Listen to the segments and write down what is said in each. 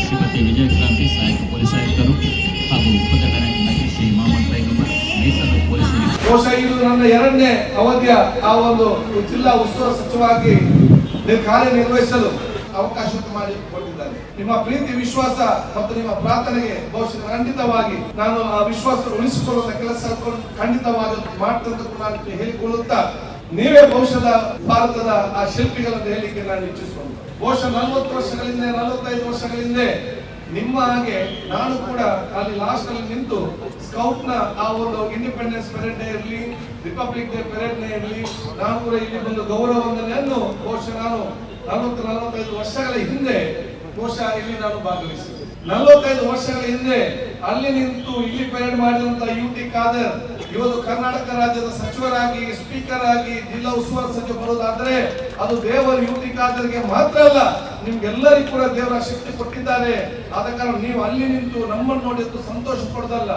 ಶ್ರೀಮತಿ ವಿಜಯಕ್ರಾಂತಿ ಸಹಾಯಕ ಪೊಲೀಸ್ ಆಯುಕ್ತರು ಹಾಗೂ ಉಪದಂಡನಾಯಕರಾಗಿ ಶ್ರೀ ಮೊಹಮ್ಮದ್ ಪೈಗಂಬರ್ ಮೀಸಲು ಪೊಲೀಸರಿಗೆ ಬಹುಶಃ ಇದು ನನ್ನ ಎರಡನೇ ಅವಧಿಯ ಆ ಒಂದು ಜಿಲ್ಲಾ ಉಸ್ತುವಾರಿ ಸಚಿವರಾಗಿ ಕಾರ್ಯನಿರ್ವಹಿಸಲು ಅವಕಾಶ ಮಾಡಿಕೊಟ್ಟಿದ್ದಾರೆ. ನಿಮ್ಮ ಪ್ರೀತಿ ವಿಶ್ವಾಸ ಮತ್ತು ನಿಮ್ಮ ಪ್ರಾರ್ಥನೆಗೆ ಬಹುಶಃ ಖಂಡಿತವಾಗಿ ನಾನು ಆ ವಿಶ್ವಾಸ ಉಳಿಸಿಕೊಳ್ಳುವ ಕೆಲಸ ಖಂಡಿತವಾಗಿ ಮಾಡ್ತಂತ ನಾನು ಹೇಳಿಕೊಳ್ಳುತ್ತಾ ನೀವೇ ಬಹುಶಃ ಭಾರತದ ಆ ಶಿಲ್ಪಿಗಳನ್ನು ಹೇಳಿಕೆ ನಾನು ಇಚ್ಛಿಸುವುದು. ಬಹುಶಃ 40 ವರ್ಷಗಳಿಂದ 45 ವರ್ಷಗಳಿಂದ ನಿಮ್ಮ ಹಾಗೆ ನಾನು ಕೂಡ ಅಲ್ಲಿ ಲಾಸ್ಟ್ ಅಲ್ಲಿ ನಿಂತು ಸ್ಕೌಟ್ ನ ಆ ಒಂದು ಇಂಡಿಪೆಂಡೆನ್ಸ್ ಪರೇಡ್ ಡೇ ಇರಲಿ, ರಿಪಬ್ಲಿಕ್ ಡೇ ಪರೇಡ್ ಡೇ ಇರಲಿ, ನಾನು ಕೂಡ ಇಲ್ಲಿ ಒಂದು ಗೌರವ ವಂದನೆಯನ್ನು ಬಹುಶಃ ನಾನು 40-45 ವರ್ಷಗಳ ಹಿಂದೆ ಬಹುಶಃ ಇಲ್ಲಿ ನಾನು ಭಾಗವಹಿಸಿದೆ. 45 ವರ್ಷಗಳ ಹಿಂದೆ ಅಲ್ಲಿ ನಿಂತು ಇಲ್ಲಿ ಪರೇಡ್ ಮಾಡಿದಂತ ಯುಟಿ ಖಾದರ್ ಇವತ್ತು ಕರ್ನಾಟಕ ರಾಜ್ಯದ ಸಚಿವರಾಗಿ, ಸ್ಪೀಕರ್ ಆಗಿ, ಜಿಲ್ಲಾ ಉಸ್ತುವಾರಿ ಸಚಿವ ಬರೋದಾದ್ರೆ ಅದು ದೇವರು ಯುಟಿ ಖಾದರ್ಗೆ ಮಾತ್ರ ಅಲ್ಲ, ನಿಮ್ಗೆಲ್ಲರಿಗೂ ಕೂಡ ದೇವರ ಶಕ್ತಿ ಕೊಟ್ಟಿದ್ದಾರೆ. ಆದ ಕಾರಣ ನೀವು ಅಲ್ಲಿ ನಿಂತು ನಮ್ಮನ್ನು ನೋಡಿದ್ದು ಸಂತೋಷ ಪಡೋದಲ್ಲ,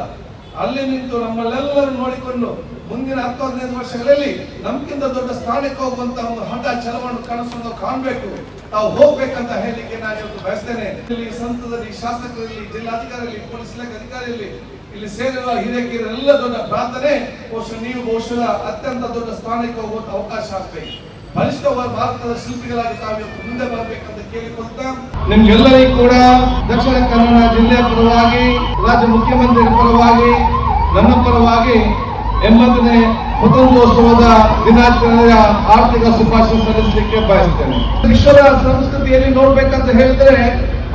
ಅಲ್ಲಿ ನಿಂತು ನಮ್ಮಲ್ಲೆಲ್ಲರೂ ನೋಡಿಕೊಂಡು ಮುಂದಿನ 10-15 ವರ್ಷಗಳಲ್ಲಿ ನಮ್ಗಿಂತ ದೊಡ್ಡ ಸ್ಥಾನಕ್ಕೆ ಹೋಗುವಂತ ಒಂದು ಹಠ ಛಲವನ್ನು ಕನಸನ್ನು ಕಾಣಬೇಕು, ನಾವು ಹೋಗ್ಬೇಕಂತ ಹೇಳಲಿಕ್ಕೆ ನಾನು ಇವತ್ತು ಬಯಸ್ತೇನೆ. ಇಲ್ಲಿ ಸಂಸದರಲ್ಲಿ, ಶಾಸಕರಲ್ಲಿ, ಜಿಲ್ಲಾಧಿಕಾರಿಯಲ್ಲಿ, ಪೊಲೀಸ್ ಇಲಾಖೆ ಅಧಿಕಾರಿಯಲ್ಲಿ, ಇಲ್ಲಿ ಸೇರಿರುವ ಹಿರಿಯಕಿರೆಲ್ಲ ದೊಡ್ಡ ಪ್ರಾರ್ಥನೆ ಬಹುಶಃ ನೀವು ಬಹುಶಃ ಅತ್ಯಂತ ದೊಡ್ಡ ಸ್ಥಾನಕ್ಕೆ ಹೋಗುವಂತ ಅವಕಾಶ ಆಗ್ಬೇಕು. ಬಲಿಷ್ಠವಾದ ಭಾರತದ ಶಿಲ್ಪಿಗಳಾಗಿ ತಾವು ಮುಂದೆ ಬರಬೇಕಂತ ಕೇಳಿಕೊಳ್ತಾ ನಿಮ್ಗೆಲ್ಲರಿಗೂ ಕೂಡ ದಕ್ಷಿಣ ಕನ್ನಡ ಜಿಲ್ಲೆಯ ಪರವಾಗಿ, ರಾಜ್ಯ ಮುಖ್ಯಮಂತ್ರಿಗಳ ಪರವಾಗಿ, ನನ್ನ ಪರವಾಗಿ 80ನೇ ಸ್ವತಂತ್ರೋತ್ಸವದ ದಿನಾಚರಣೆಯ ಆರ್ಥಿಕ ಶುಭಾಶಯ ಸಲ್ಲಿಸಲಿಕ್ಕೆ ಬಯಸ್ತೇನೆ. ವಿಶ್ವದ ಸಂಸ್ಕೃತಿಯಲ್ಲಿ ನೋಡ್ಬೇಕಂತ ಹೇಳಿದ್ರೆ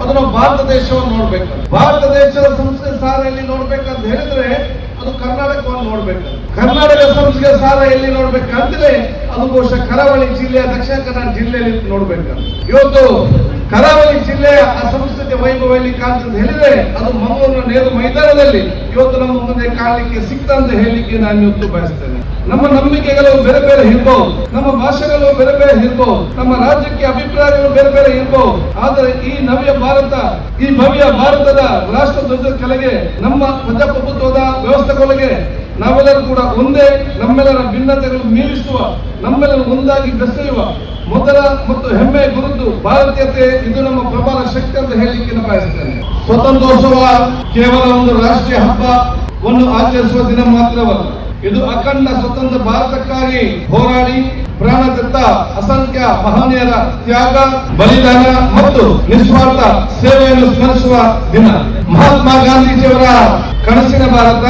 ಅದನ್ನು ಭಾರತ ದೇಶವನ್ನು ನೋಡ್ಬೇಕು. ಭಾರತ ದೇಶದ ಸಂಸ್ಕೃತಿ ಸಾರ ಎಲ್ಲಿ ನೋಡ್ಬೇಕಂತ ಹೇಳಿದ್ರೆ ಅದು ಕರ್ನಾಟಕವನ್ನು ನೋಡ್ಬೇಕು. ಕರ್ನಾಟಕ ಸಂಸ್ಕೃತಿ ಸಾರ ಎಲ್ಲಿ ನೋಡ್ಬೇಕಂದ್ರೆ ಅದು ಬಹುಶಃ ಕರಾವಳಿ ಜಿಲ್ಲೆಯ ದಕ್ಷಿಣ ಕನ್ನಡ ಜಿಲ್ಲೆಯಲ್ಲಿ ನೋಡ್ಬೇಕು. ಇವತ್ತು ಕರಾವಳಿ ಜಿಲ್ಲೆಯ ಆ ಸಂಸ್ಕೃತಿ ವೈಭವ ಎಲ್ಲಿ ಕಾಣ್ತದೆ ಹೇಳಿದ್ರೆ ಅದು ಮಂಗಳೂರಿನ ನೆಹರು ಮೈದಾನದಲ್ಲಿ ಇವತ್ತು ನಮ್ಮ ಮುಂದೆ ಕಾಣಲಿಕ್ಕೆ ಸಿಕ್ತಂತ ಹೇಳಲಿಕ್ಕೆ ನಾನು ಇವತ್ತು ಬಯಸ್ತೇನೆ. ನಮ್ಮ ನಂಬಿಕೆಗಳು ಬೇರೆ ಬೇರೆ ಇರ್ಬಹುದು, ನಮ್ಮ ಭಾಷೆಗಳು ಬೇರೆ ಬೇರೆ ಇರ್ಬಹುದು, ನಮ್ಮ ರಾಜ್ಯಕ್ಕೆ ಅಭಿಪ್ರಾಯಗಳು ಬೇರೆ ಬೇರೆ ಇರ್ಬಹುದು, ಆದರೆ ಈ ನವ್ಯ ಭಾರತ, ಈ ಭವ್ಯ ಭಾರತದ ರಾಷ್ಟ್ರ ಧ್ವಜದ ಕೆಳಗೆ, ನಮ್ಮ ಪ್ರಜಾಪ್ರಭುತ್ವದ ವ್ಯವಸ್ಥೆಗಳಿಗೆ ನಾವೆಲ್ಲರೂ ಕೂಡ ಒಂದೇ, ನಮ್ಮೆಲ್ಲರ ಭಿನ್ನತೆಗಳು ಮೀರಿಸುವ, ನಮ್ಮೆಲ್ಲರೂ ಒಂದಾಗಿ ಬೆಸೆಯುವ ಮೊದಲ ಮತ್ತು ಹೆಮ್ಮೆ ಗುರುತು ಭಾರತೀಯತೆ. ಇದು ನಮ್ಮ ಪ್ರಬಲ ಶಕ್ತಿ ಅಂತ ಹೇಳಲಿಕ್ಕೆ ನಾನು ಬಯಸ್ತೇನೆ. ಸ್ವತಂತ್ರೋತ್ಸವ ಕೇವಲ ಒಂದು ರಾಷ್ಟ್ರೀಯ ಹಬ್ಬವನ್ನು ಆಚರಿಸುವ ದಿನ ಮಾತ್ರವಲ್ಲ, ಇದು ಅಖಂಡ ಸ್ವತಂತ್ರ ಭಾರತಕ್ಕಾಗಿ ಹೋರಾಡಿ ಪ್ರಾಣ ತೆತ್ತ ಅಸಂಖ್ಯ ಮಹನೀಯರ ತ್ಯಾಗ, ಬಲಿದಾನ ಮತ್ತು ನಿಸ್ವಾರ್ಥ ಸೇವೆಯನ್ನು ಸ್ಮರಿಸುವ ದಿನ. ಮಹಾತ್ಮ ಗಾಂಧೀಜಿಯವರ ಕನಸಿನ ಭಾರತ,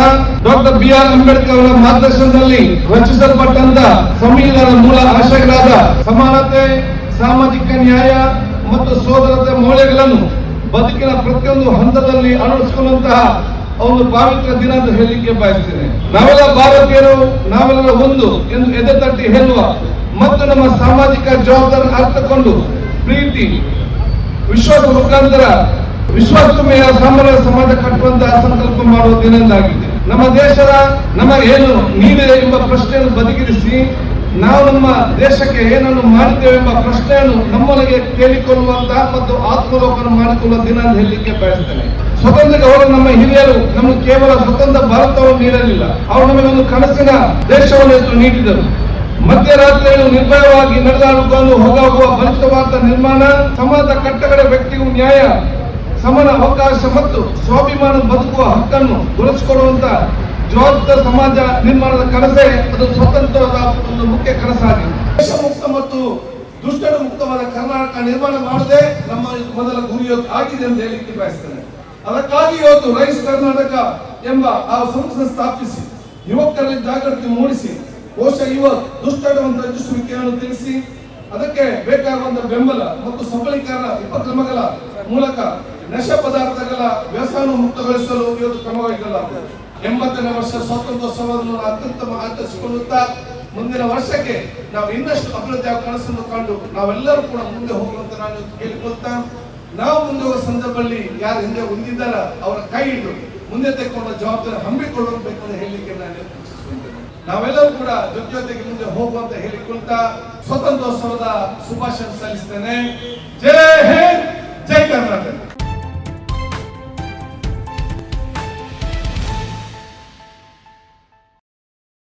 ಡಾಕ್ಟರ್ BR ಅಂಬೇಡ್ಕರ್ ಅವರ ಮಾರ್ಗದರ್ಶನದಲ್ಲಿ ರಚಿಸಲ್ಪಟ್ಟಂತ ಸಂವಿಧಾನದ ಮೂಲ ಆಶಯಗಳಾದ ಸಮಾನತೆ, ಸಾಮಾಜಿಕ ನ್ಯಾಯ ಮತ್ತು ಸೋದರತೆ ಮೌಲ್ಯಗಳನ್ನು ಬದುಕಿನ ಪ್ರತಿಯೊಂದು ಹಂತದಲ್ಲಿ ಅಳವಡಿಸಿಕೊಳ್ಳುವಂತಹ ಒಂದು ಪವಿತ್ರ ದಿನ ಅಂತ ಹೇಳಲಿಕ್ಕೆ ಬಯಸ್ತೇನೆ. ನಾವೆಲ್ಲ ಭಾರತೀಯರು, ನಾವೆಲ್ಲ ಒಂದು ಎಂದು ಎದೆ ತಟ್ಟಿ ಹೇಳುವ ಮತ್ತು ನಮ್ಮ ಸಾಮಾಜಿಕ ಜವಾಬ್ದಾರಿ ಅರ್ಥಕೊಂಡು ಪ್ರೀತಿ, ವಿಶ್ವಾಸ ಮುಖಾಂತರ ವಿಶ್ವಾಸಮಯ ಸಾಮಾನ್ಯ ಸಮಾಜ ಕಟ್ಟುವಂತಹ ಸಂಕಲ್ಪ ಮಾಡುವ ದಿನದಾಗಿದೆ. ನಮ್ಮ ದೇಶದ ನಮಗೇನು ನೀಡಿದೆ ಎಂಬ ಪ್ರಶ್ನೆಯನ್ನು ಬದಿಗಿರಿಸಿ ನಾವು ನಮ್ಮ ದೇಶಕ್ಕೆ ಏನನ್ನು ಮಾಡಿದ್ದೇವೆ ಎಂಬ ಪ್ರಶ್ನೆಯನ್ನು ನಮ್ಮೊಳಗೆ ಕೇಳಿಕೊಳ್ಳುವಂತಹ ಮತ್ತು ಆತ್ಮಲೋಕನ ಮಾಡಿಕೊಳ್ಳುವ ದಿನ ಅಂತ ಹೇಳಲಿಕ್ಕೆ ಬಯಸ್ತೇನೆ. ಸ್ವತಂತ್ರ ಅವರು ನಮ್ಮ ಹಿರಿಯರು ನಮಗೆ ಕೇವಲ ಸ್ವತಂತ್ರ ಭಾರತವನ್ನು ನೀಡಲಿಲ್ಲ, ಅವರು ನಮಗೆ ಒಂದು ಕನಸಿನ ದೇಶವನ್ನು ನೀಡಿದರು. ಮಧ್ಯರಾತ್ರಿಯನ್ನು ನಿರ್ಭಯವಾಗಿ ನಡೆದಾಡಿಕೊಂಡು ಹೋಗುವ ಬಲಿಷ್ಠವಾದ ನಿರ್ಮಾಣ, ಸಮಾಜದ ಕಟ್ಟಕಡೆ ವ್ಯಕ್ತಿಗೂ ನ್ಯಾಯ, ಸಮಾನ ಅವಕಾಶ ಮತ್ತು ಸ್ವಾಭಿಮಾನ ಬದುಕುವ ಹಕ್ಕನ್ನು ದೊರಕಿಸಿಕೊಡುವಂತ ಜವಾಬ್ದಾರಿ ಸಮಾಜ ನಿರ್ಮಾಣದ ಕನಸೇ ಅದು ಸ್ವತಂತ್ರದ ಒಂದು ಮುಖ್ಯ ಕನಸಾಗಿದೆ. ದೇಶ ಮುಕ್ತ ಮತ್ತು ದುಷ್ಟರ ಮುಕ್ತವಾದ ಕರ್ನಾಟಕ ನಿರ್ಮಾಣ ಮಾಡದೆ ನಮ್ಮ ಮೊದಲ ಗುರಿ ಆಗಿದೆ ಅಂತ ಹೇಳಿಕ್ಕೆ ಬಯಸ್ತೇನೆ. ಅದಕ್ಕಾಗಿ ಇವತ್ತು ರೈಸ್ ಕರ್ನಾಟಕ ಎಂಬ ಆ ಸಂಸ್ಥೆ ಸ್ಥಾಪಿಸಿ ಯುವಕರಲ್ಲಿ ಜಾಗೃತಿ ಮೂಡಿಸಿ ಬಹುಶಃ ದುಷ್ಟಡವನ್ನು ರಚಿಸುವಿಕೆಯನ್ನು ತಿಳಿಸಿ ಅದಕ್ಕೆ ಬೇಕಾಗುವಂತಹ ಬೆಂಬಲ ಮತ್ತು ಸಬಲೀಕರಣ ಉಪಕ್ರಮಗಳ ಮೂಲಕ ನಶೆ ಪದಾರ್ಥಗಳ ವ್ಯಸನ ಮುಕ್ತಗೊಳಿಸಲು ಇವತ್ತು ಕ್ರಮ ಕೈಗೊಳ್ಳಲಾಗುತ್ತದೆ. 80ನೇ ವರ್ಷ ಸ್ವಾತಂತ್ರ್ಯೋತ್ಸವವನ್ನು ಅತ್ಯುತ್ತಮ ಆಚರಿಸಿಕೊಳ್ಳುತ್ತಾ ಮುಂದಿನ ವರ್ಷಕ್ಕೆ ನಾವು ಇನ್ನಷ್ಟು ಅಭಿವೃದ್ಧಿಯ ಕನಸನ್ನು ಕಂಡು ನಾವೆಲ್ಲರೂ ಕೂಡ ಮುಂದೆ ಹೋಗುವಂತ ನಾನು ಕೇಳಿಕೊಳ್ತಾ, ನಾವು ಮುಂದೆ ಹೋಗುವ ಸಂದರ್ಭದಲ್ಲಿ ಯಾರು ಹಿಂದೆ ಹೊಂದಿದ್ದಾರ ಅವರ ಕೈ ಹಿಡಿದು ಮುಂದೆ ತೆಗೆದುಕೊಂಡ ಜವಾಬ್ದಾರಿ ಹಮ್ಮಿಕೊಳ್ಳಬೇಕು ಅಂತ ಹೇಳಲಿಕ್ಕೆ ನಾನು ಇಚ್ಛಿಸುತ್ತೇನೆ. ನಾವೆಲ್ಲರೂ ಕೂಡ ಜೊತೆಗೆ ಮುಂದೆ ಹೋಗುವಂತ ಹೇಳಿಕೊಳ್ತಾ ಸ್ವಾತಂತ್ರ್ಯೋತ್ಸವದ ಶುಭಾಶಯ ಸಲ್ಲಿಸ್ತೇನೆ. ಜೈ ಹಿಂದ್, ಜೈ ಕರ್ನಾಟಕ.